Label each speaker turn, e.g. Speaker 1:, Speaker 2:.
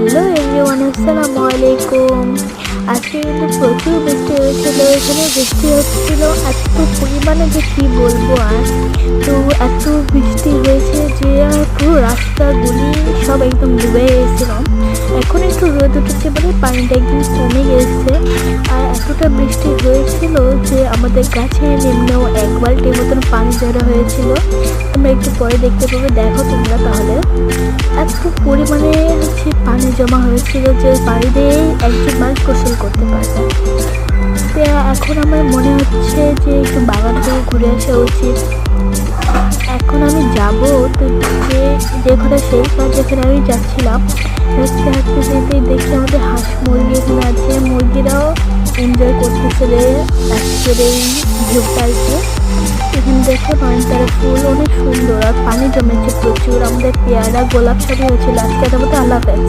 Speaker 1: Hello everyone, আসসালামু আলাইকুম। আজকে কিন্তু প্রচুর বৃষ্টি হয়েছিল, এখানে বৃষ্টি হচ্ছিল এত পরিমাণে যে কী বলবো। আর তো এত বৃষ্টি হয়েছে যে পুরো রাস্তাগুলি সব একদম ডুবে গেছিল। এখন একটু রোদ উঠেছে বলে পানিটা একদম কমে গেছে। আর এতটা বৃষ্টি হয়েছিল যে আমাদের গাছে নিম্নেও 1 বালতির মতন পানি জড়ো হয়েছিল। তোমরা একটু পরে দেখতে পাবে, দেখো তোমরা তাহলে। এত পরিমাণে পানি জমা হয়েছিল যে পানি দিয়ে একজন মানুষ গোসল করতে পারবে। তো এখন আমার মনে হচ্ছে যে একটু বাগান থেকে ঘুরে আসা উচিত। এখন আমি যাব, তো যেখানে সেই কাজ যেখানে আমি যাচ্ছিলাম, হাঁটতে হাঁটতে যেতে দেখি আমাদের হাঁস মুরগি এখানে আছে। মুরগিরাও এনজয় করতেছে রে আজকের এই ভিউটা আর কি। এখানে দেখে নয়নতারা ফুল অনেক সুন্দর আর পানি জমেছে প্রচুর। আমাদের পেয়ারা গোলাপ সবই হয়েছিল। আজকে আমাদের আল্লাহ হাফেজ।